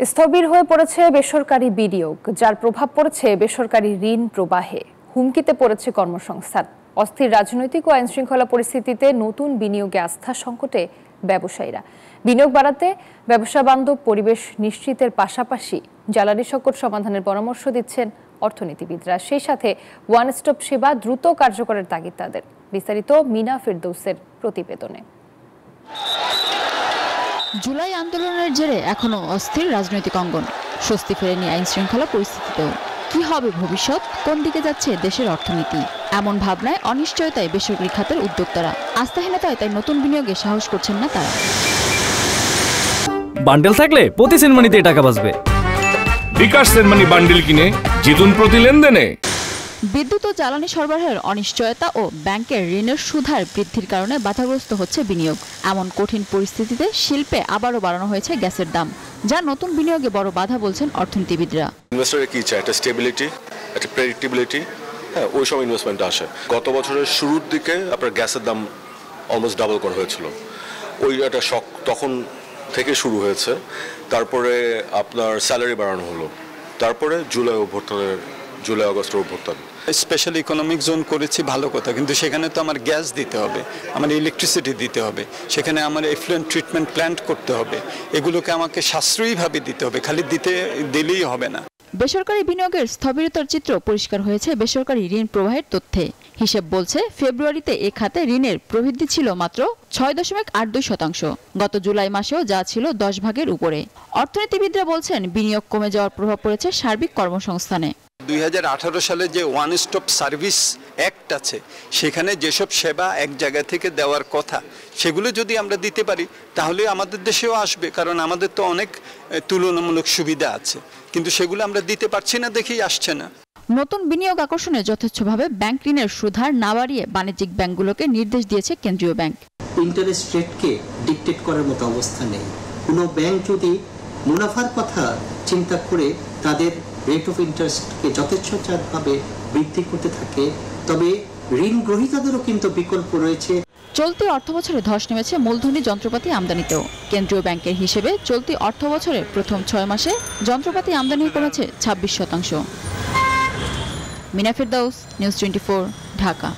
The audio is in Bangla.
স্থবির হয়ে পড়েছে বেসরকারি বিনিয়োগ, যার প্রভাব পড়েছে বেসরকারি ঋণ প্রবাহে। হুমকিতে পড়েছে কর্মসংস্থান। অস্থির রাজনৈতিক ও আইন শৃঙ্খলা পরিস্থিতিতে নতুন বিনিয়োগে আস্থা সংকটে ব্যবসায়ীরা। বিনিয়োগ বাড়াতে ব্যবসা বান্ধব পরিবেশ নিশ্চিতের পাশাপাশি জ্বালানি সংকট সমাধানের পরামর্শ দিচ্ছেন অর্থনীতিবিদরা। সেই সাথে ওয়ান স্টপ সেবা দ্রুত কার্যকরের তাগিদ তাদের। বিস্তারিত মিনা ফেরদৌসের প্রতিবেদনে। জুলাই আন্দোলনের জেরে এখনো অস্থির রাজনৈতিক অঙ্গন, স্বস্তি ফেরেনি আইন শৃঙ্খলা পরিস্থিতিতেও। কি হবে ভবিষ্যৎ, কোন দিকে যাচ্ছে দেশের অর্থনীতি, এমন ভাবনায় অনিশ্চয়তায় বেসরকারি খাতের উদ্যোক্তারা। আস্থাহীনতায় তাই নতুন বিনিয়োগে সাহস করছেন না তারা। বান্ডেল থাকলে প্রতি সেনমানিতে টাকা বাঁচবে। বিকাশ সেনমানি বান্ডেল কিনে জিতুন প্রতি লেনদেনে। বিদ্যুৎ ও জ্বালানি সরবরাহের অনিশ্চয়তা ও ব্যাংকের ঋণের সুদহার বৃদ্ধির কারণে বাধাগ্রস্ত হচ্ছে বিনিয়োগ। এমন কঠিন পরিস্থিতিতে শিল্পে আবারও বাড়ানো হয়েছে গ্যাসের দাম, যা নতুন বিনিয়োগে বড় বাধা বলছেন অর্থনীতিবিদরা। ইনভেস্টরের কি চায়? একটা স্টেবিলিটি, একটা প্রেডিক্টেবিলিটি। হ্যাঁ, ওই সময় ইনভেস্টমেন্ট আসে। গত বছরের শুরুর দিকে আপনার গ্যাসের দাম অলমোস্ট ডাবল করা হয়েছিল। ওই একটা শক তখন থেকে শুরু হয়েছে। তারপরে আপনার স্যালারি বাড়ানো হলো। তারপরে জুলাই আগস্টের অভ্যুত্থান। স্পেশাল ইকোনমিক জোন করেছি, ভালো কথা, কিন্তু সেখানে তো আমার গ্যাস দিতে হবে, আমার ইলেকট্রিসিটি দিতে হবে, সেখানে আমার এফ্লুয়েন্ট ট্রিটমেন্ট প্ল্যান্ট করতে হবে। এগুলোকে আমাকে সাশ্রয়ীভাবে দিতে হবে, খালি দিলেই হবে না। বেসরকারি বিনিয়োগের স্থবিরতার চিত্র পরিষ্কার হয়েছে বেসরকারি ঋণ প্রবাহের তথ্যে। হিসেব বলছে ফেব্রুয়ারিতে এ খাতে ঋণের প্রবৃদ্ধি ছিল মাত্র 6.82%। গত জুলাই মাসেও যা ছিল 10 ভাগের উপরে। অর্থনীতিবিদরা বলছেন বিনিয়োগ কমে যাওয়ার প্রভাব পড়েছে সার্বিক কর্মসংস্থানে। 2018 সালে যে ওয়ান স্টপ সার্ভিস অ্যাক্ট আছে, সেখানে যেসব সেবা এক জায়গা থেকে দেওয়ার কথা, সেগুলো যদি আমরা দিতে পারি তাহলে আমাদের দেশেও আসবে, কারণ আমাদের তো অনেক তুলনামূলক সুবিধা আছে, কিন্তু সেগুলো আমরা দিতে পারছি না দেখেই আসছে না। নতুন বিনিয়োগ আকর্ষণে যথেচ্ছভাবে ব্যাংক ঋণের সুদহার না বাড়িয়ে বাণিজ্যিক ব্যাংকগুলোকে নির্দেশ দিয়েছে কেন্দ্রীয় ব্যাংক। ইন্টারেস্ট রেটকে ডিকটেট করার মতো অবস্থা নেই। কোনো ব্যাংক যদি মুনাফার কথা চিন্তা করে তাদের রেট অফ ইন্টারেস্টকে যথেচ্ছভাবে বৃদ্ধি করতে থাকে, তবে ঋণ গ্রহীতাদেরও কিন্তু বিকল্প রয়েছে। চলতি অর্থবছরে ধস নেমেছে মূলধনী যন্ত্রপাতি আমদানিতেও। কেন্দ্রীয় ব্যাংকের হিসেবে চলতি অর্থবছরে প্রথম 6 মাসে যন্ত্রপাতি আমদানি কমেছে 26%। মিনা ফেরদৌস, নিউজ 24, ঢাকা।